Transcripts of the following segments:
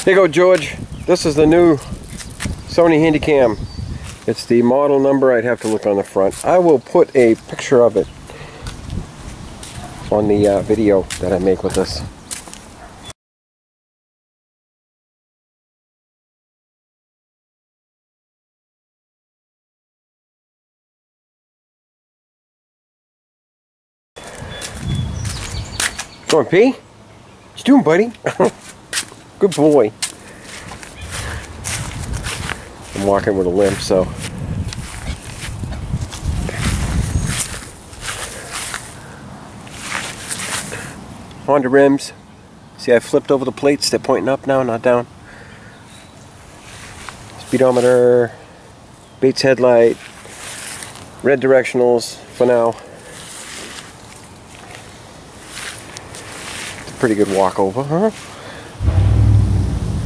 Here you go, George. This is the new Sony Handycam. It's the model number. I'd have to look on the front. I will put a picture of it on the video that I make with this. Going pee? What you doing, buddy? Good boy. I'm walking with a limp, so. Honda rims. See, I flipped over the plates. They're pointing up now, not down. Speedometer. Bates headlight. Red directionals for now. It's a pretty good walkover, huh?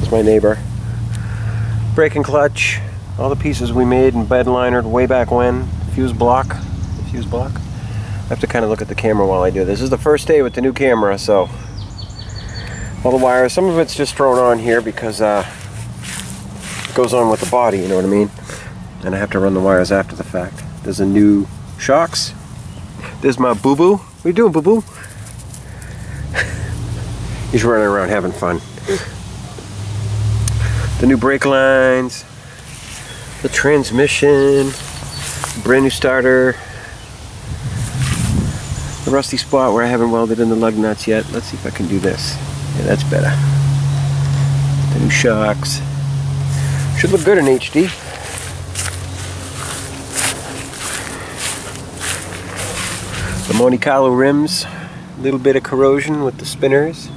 It's my neighbor. Brake and clutch, all the pieces we made and bed linered way back when. Fuse block. I have to kind of look at the camera while I do this. This is the first day with the new camera, so all the wires, some of it's just thrown on here because it goes on with the body, you know what I mean? And I have to run the wires after the fact. There's a new shocks. There's my boo-boo. What are you doing, boo-boo? He's running around having fun. The new brake lines, the transmission, brand new starter, the rusty spot where I haven't welded in the lug nuts yet. Let's see if I can do this. Yeah, that's better. The new shocks. Should look good in HD. The Monte Carlo rims, a little bit of corrosion with the spinners.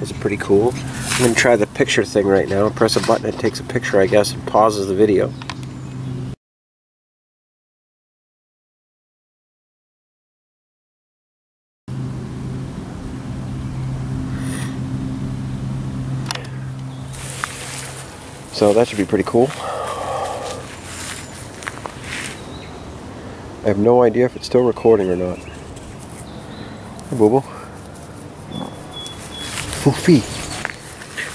Those are pretty cool. I'm going to try the picture thing right now. Press a button, it takes a picture, I guess, and pauses the video. So that should be pretty cool. I have no idea if it's still recording or not. Hey, boo-boo. Foofy.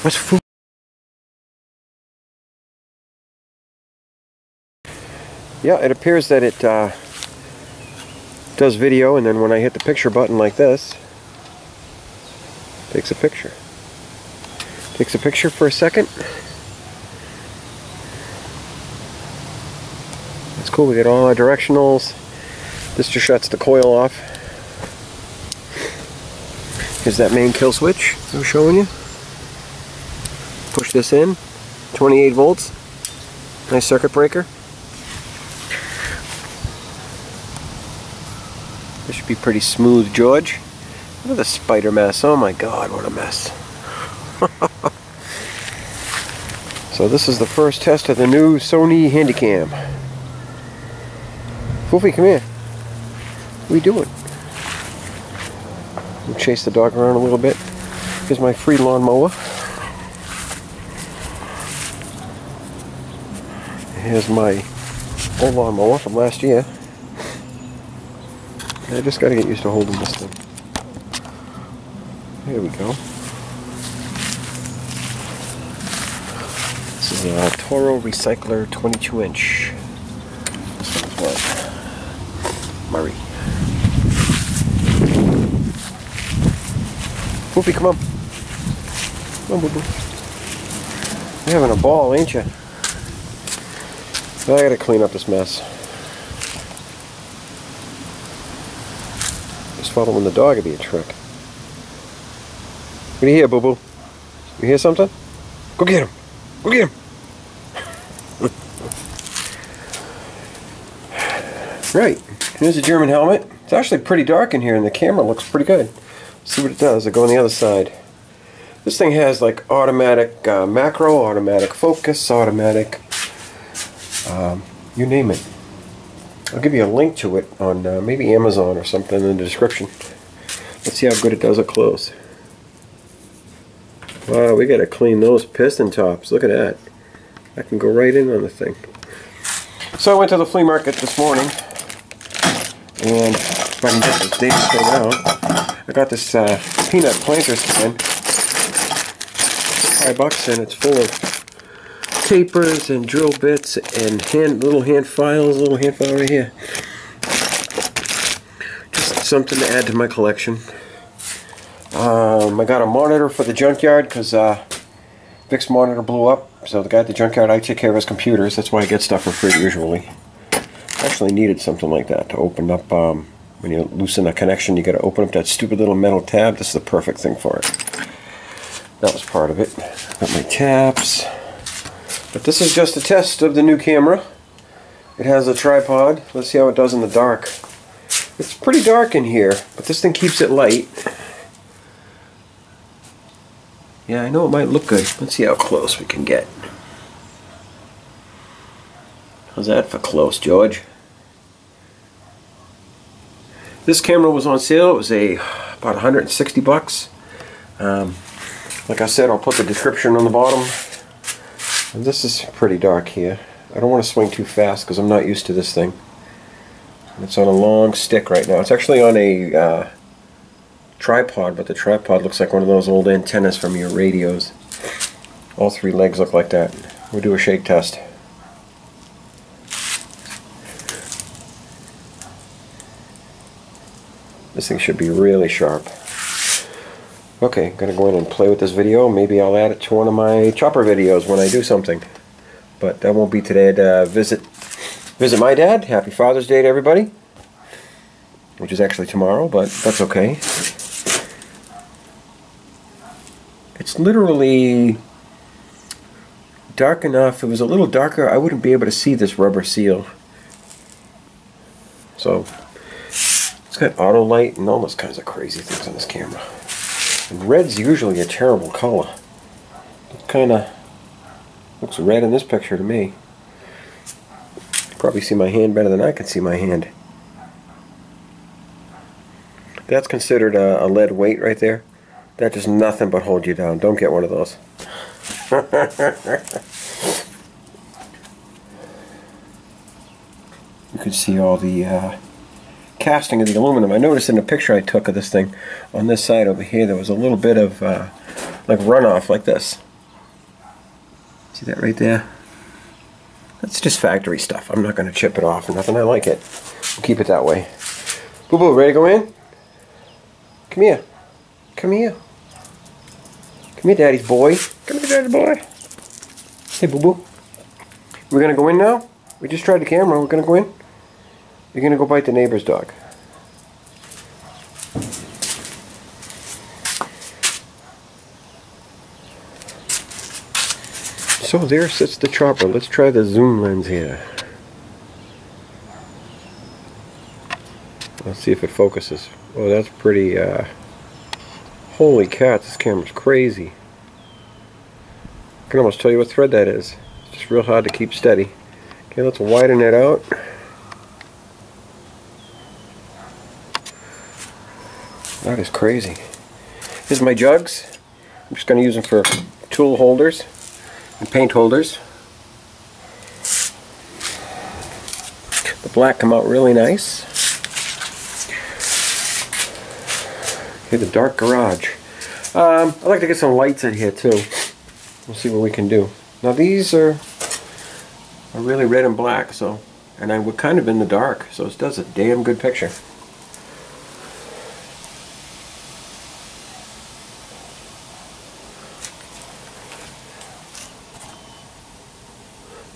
What's foofy? Yeah, it appears that it does video, and then when I hit the picture button like this, takes a picture. Takes a picture for a second. That's cool. We get all our directionals. This just shuts the coil off. Here's that main kill switch I was showing you. Push this in. 28 volts. Nice circuit breaker. This should be pretty smooth, George. Look at the spider mess. Oh my god, what a mess. So this is the first test of the new Sony Handycam. Foofy, come here. What are you doing? We'll chase the dog around a little bit. Here's my free lawnmower. Here's my old lawnmower from last year. I just got to get used to holding this thing. There we go. This is a Toro Recycler 22-inch. This one's what? Murray. Poopy, come on. Come on, boo-boo. You're having a ball, ain't you? I gotta clean up this mess. Just following the dog would be a trick. What do you hear, boo-boo? You hear something? Go get him! Go get him! Right, here's a German helmet. It's actually pretty dark in here and the camera looks pretty good. See what it does. I go on the other side. This thing has like automatic macro, automatic focus, automatic, you name it. I'll give you a link to it on maybe Amazon or something in the description. Let's see how good it does up close. Wow, we gotta clean those piston tops. Look at that. I can go right in on the thing. So I went to the flea market this morning, and if I can get this damn thing out, I got this peanut planter stand. $5, and it's full of tapers and drill bits and little hand files. Little hand file right here. Just something to add to my collection. I got a monitor for the junkyard because Vic's monitor blew up. So the guy at the junkyard, I take care of his computers. That's why I get stuff for free usually. I actually needed something like that to open up. When you loosen a connection, you got to open up that stupid little metal tab. This is the perfect thing for it. That was part of it. Got my taps. But this is just a test of the new camera. It has a tripod. Let's see how it does in the dark. It's pretty dark in here, but this thing keeps it light. Yeah, I know it might look good. Let's see how close we can get. How's that for close, George? This camera was on sale. It was about $160. Like I said, I'll put the description on the bottom. And this is pretty dark here. I don't want to swing too fast because I'm not used to this thing. It's on a long stick right now. It's actually on a tripod, but the tripod looks like one of those old antennas from your radios. All three legs look like that. We'll do a shake test. This thing should be really sharp. Okay, gonna go in and play with this video. Maybe I'll add it to one of my chopper videos when I do something. But that won't be today. To visit my dad. Happy Father's Day to everybody. Which is actually tomorrow, but that's okay. It's literally dark enough. If it was a little darker, I wouldn't be able to see this rubber seal. So it's got auto light and all those kinds of crazy things on this camera. And red's usually a terrible color. It kind of looks red in this picture to me. You probably see my hand better than I can see my hand. That's considered a lead weight right there. That does nothing but hold you down. Don't get one of those. You can see all the casting of the aluminum. I noticed in the picture I took of this thing, on this side over here, there was a little bit of like runoff like this. See that right there? That's just factory stuff. I'm not going to chip it off or nothing. I like it. We'll keep it that way. Boo Boo, ready to go in? Come here. Come here. Come here, Daddy's boy. Come here, Daddy's boy. Hey, Boo Boo. We're going to go in now? We just tried the camera. We're going to go in? You're going to go bite the neighbor's dog. So there sits the chopper. Let's try the zoom lens here. Let's see if it focuses. Oh, that's pretty, holy cat, this camera's crazy. I can almost tell you what thread that is. It's just real hard to keep steady. Okay, let's widen it out. That is crazy. Here's my jugs. I'm just going to use them for tool holders and paint holders. The black come out really nice. Okay, the dark garage. I'd like to get some lights in here too. We'll see what we can do. Now these are really red and black, so, and we're kind of in the dark, so it does a damn good picture.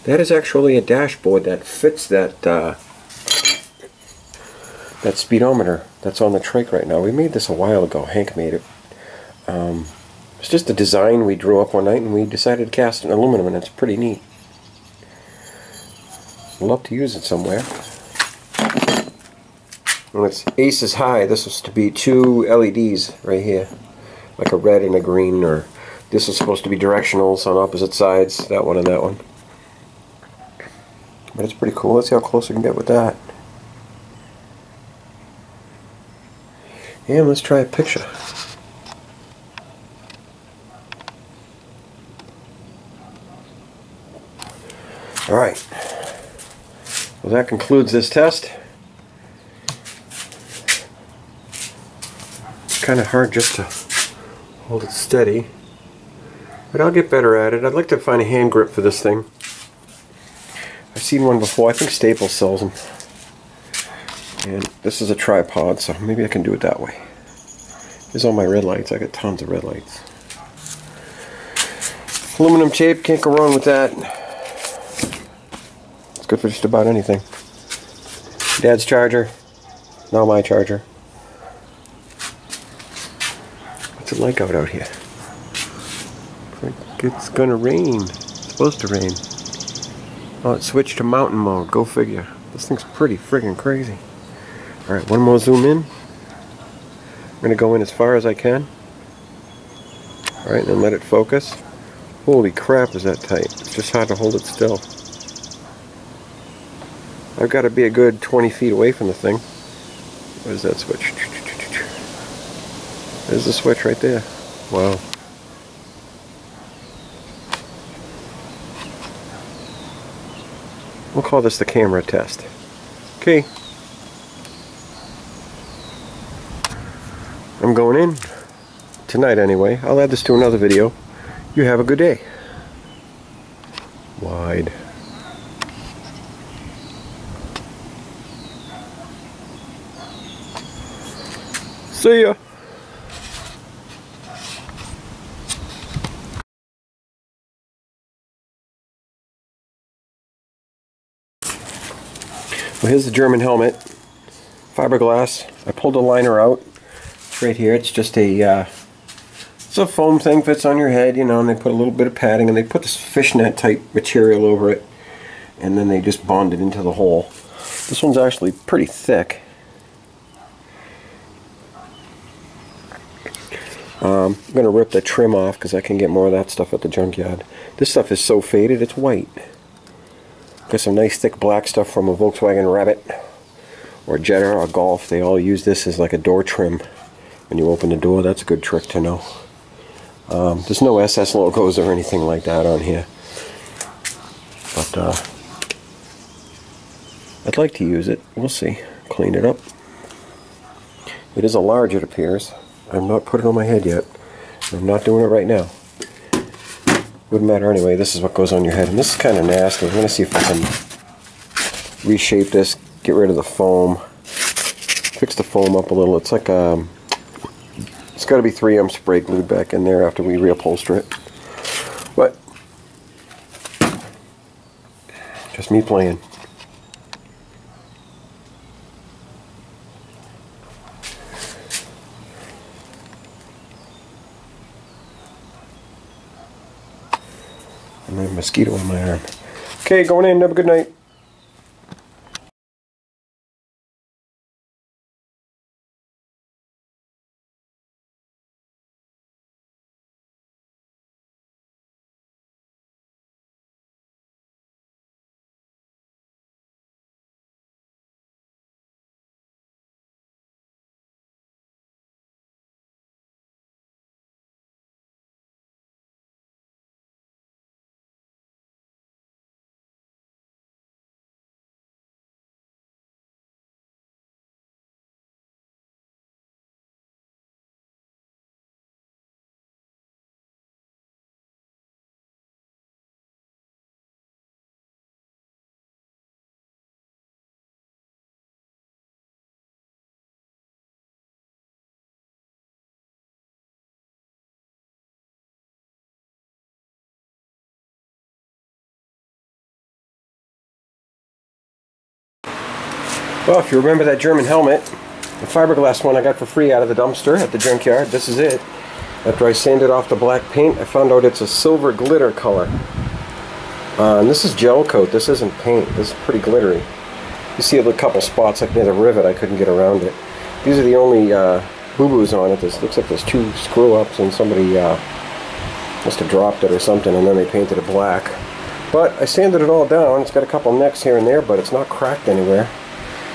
That is actually a dashboard that fits that that speedometer that's on the Trike right now. We made this a while ago. Hank made it. It's just a design we drew up one night and we decided to cast in aluminum, and it's pretty neat. I'd love to use it somewhere. When it's aces high, this was to be two LEDs right here, like a red and a green, or this is supposed to be directionals on opposite sides, that one and that one. But it's pretty cool. Let's see how close we can get with that. And let's try a picture. Alright. Well, that concludes this test. It's kind of hard just to hold it steady. But I'll get better at it. I'd like to find a hand grip for this thing. I've seen one before. I think Staples sells them. And this is a tripod, so maybe I can do it that way. Here's all my red lights. I got tons of red lights. Aluminum tape, can't go wrong with that. It's good for just about anything. Dad's charger. Now my charger. What's it like out here? It's gonna rain. It's supposed to rain. Oh, it switched to mountain mode. Go figure. This thing's pretty friggin' crazy. Alright, one more zoom in. I'm gonna go in as far as I can. Alright, and then let it focus. Holy crap, is that tight. It's just hard to hold it still. I've got to be a good 20 feet away from the thing. Where's that switch? There's the switch right there. Wow. We'll call this the camera test. Okay. I'm going in. Tonight anyway. I'll add this to another video. You have a good day. Wide. See ya. Well, here's the German helmet. Fiberglass. I pulled the liner out. It's right here. It's just a it's a foam thing, fits on your head, you know, and they put a little bit of padding and they put this fishnet type material over it, and then they just bond it into the hole. This one's actually pretty thick. I'm going to rip the trim off because I can get more of that stuff at the junkyard. This stuff is so faded, it's white. Got some nice thick black stuff from a Volkswagen Rabbit or Jetta or Golf. They all use this as like a door trim. When you open the door, that's a good trick to know. There's no SS logos or anything like that on here. But I'd like to use it. We'll see. Clean it up. It is a large, it appears. I've not put it on my head yet. I'm not doing it right now. Wouldn't matter anyway. This is what goes on your head. And this is kind of nasty. I'm going to see if I can reshape this, get rid of the foam, fix the foam up a little. It's like it's got to be 3M spray glued back in there after we reupholster it. But just me playing. And I have a mosquito on my arm. Okay, going in. Have a good night. Well, if you remember that German helmet, the fiberglass one I got for free out of the dumpster at the junkyard, this is it. After I sanded off the black paint, I found out it's a silver glitter color. And this is gel coat, this isn't paint, this is pretty glittery. You see a couple spots like near the rivet, I couldn't get around it. These are the only boo-boos on it. This looks like there's 2 screw-ups and somebody must have dropped it or something and then they painted it black. But I sanded it all down. It's got a couple necks here and there, but it's not cracked anywhere.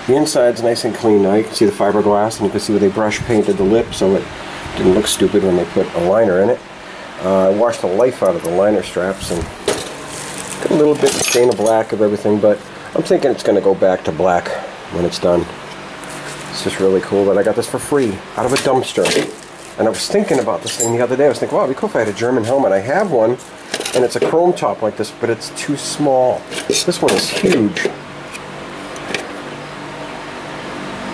The inside's nice and clean now. You can see the fiberglass, and you can see where they brush painted the lip so it didn't look stupid when they put a liner in it. I washed the life out of the liner straps and got a little bit of stain of black of everything, but I'm thinking it's going to go back to black when it's done. It's just really cool that I got this for free out of a dumpster. And I was thinking about this thing the other day. I was thinking, wow, it'd be cool if I had a German helmet. I have one, and it's a chrome top like this, but it's too small. This one is huge.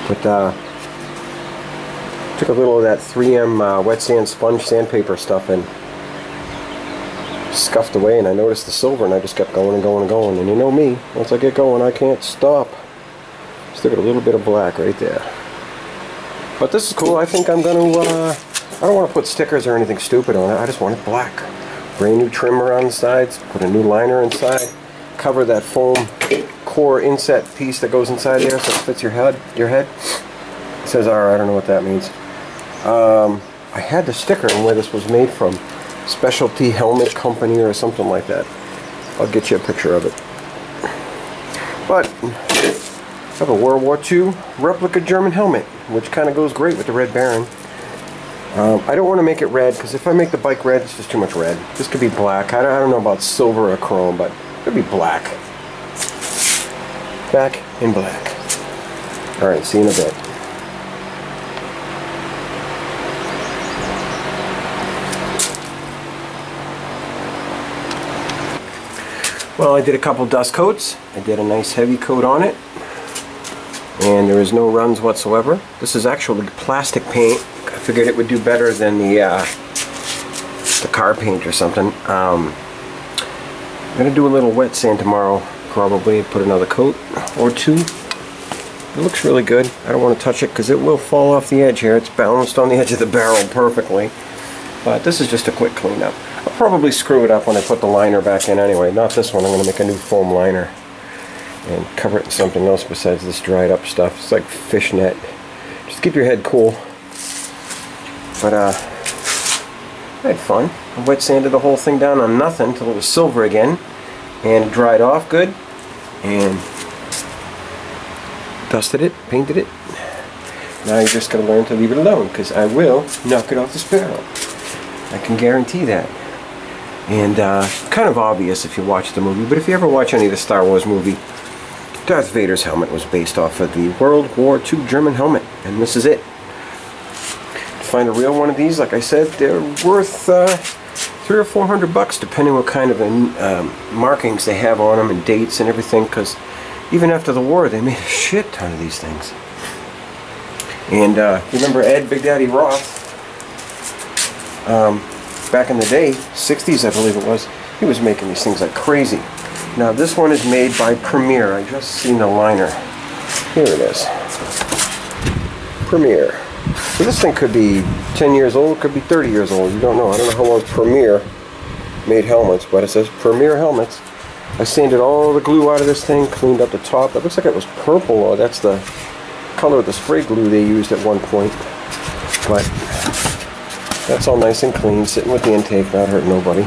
But took a little of that 3M wet sand sponge sandpaper stuff and scuffed away, and I noticed the silver, and I just kept going and going and going. And you know me, once I get going, I can't stop. Still got a little bit of black right there. But this is cool. I think I'm going to, I don't want to put stickers or anything stupid on it. I just want it black. Brand new trim around the sides, put a new liner inside, cover that foam core inset piece that goes inside there so it fits your head. It says R, I don't know what that means. I had the sticker and where this was made from. Specialty Helmet Company or something like that. I'll get you a picture of it. But I have a World War II replica German helmet, which kind of goes great with the Red Baron. I don't want to make it red, because if I make the bike red, it's just too much red. This could be black. I don't know about silver or chrome, but it could be black. Back in black. Alright, see you in a bit. Well, I did a couple dust coats. I did a nice heavy coat on it, and there is no runs whatsoever. This is actually plastic paint. I figured it would do better than the car paint or something. I'm gonna do a little wet sand tomorrow, probably put another coat or two. It looks really good. I don't want to touch it because it will fall off the edge here. It's balanced on the edge of the barrel perfectly. But this is just a quick cleanup. I'll probably screw it up when I put the liner back in anyway. Not this one. I'm going to make a new foam liner and cover it in something else besides this dried up stuff. It's like fishnet. Just keep your head cool. But I had fun. I wet sanded the whole thing down on nothing until it was silver again, and it dried off good, and dusted it, painted it. Now you're just going to learn to leave it alone, because I will knock it off this barrel. I can guarantee that. And kind of obvious if you watch the movie, but if you ever watch any of the Star Wars movie, Darth Vader's helmet was based off of the World War II German helmet, and this is it. To find a real one of these, like I said, they're worth $300 or $400 depending what kind of markings they have on them and dates and everything, because even after the war they made a shit ton of these things. And you remember Ed Big Daddy Roth, back in the day, 60s I believe it was, he was making these things like crazy. Now this one is made by Premier. I just seen the liner. Here it is. Premier. So this thing could be 10 years old, could be 30 years old. You don't know. I don't know how long Premier made helmets, but it says Premier Helmets. I sanded all the glue out of this thing, cleaned up the top. It looks like it was purple, or that's the color of the spray glue they used at one point. But that's all nice and clean, sitting with the intake, not hurting nobody.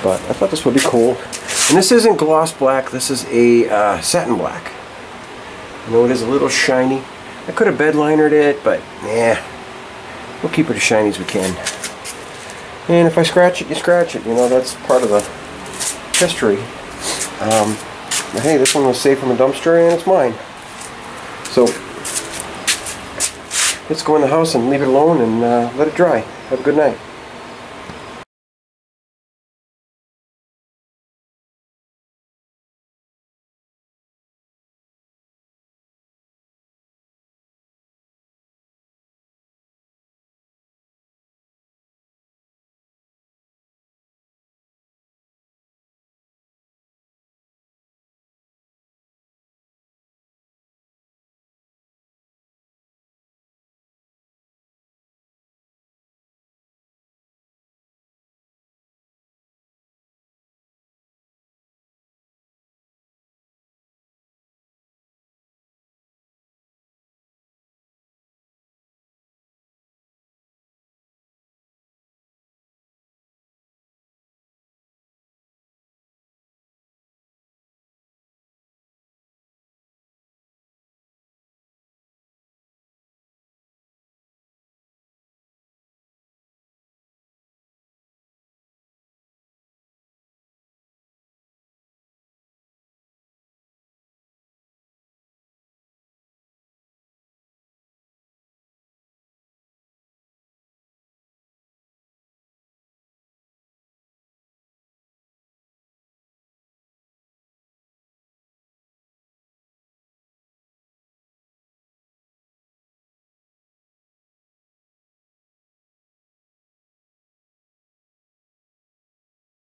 But I thought this would be cool. And this isn't gloss black, this is a satin black. I know it is a little shiny. I could have bed linered it, but yeah, we'll keep it as shiny as we can. And if I scratch it, you scratch it. You know, that's part of the history. But hey, this one was saved from a dumpster and it's mine. So let's go in the house and leave it alone and let it dry. Have a good night.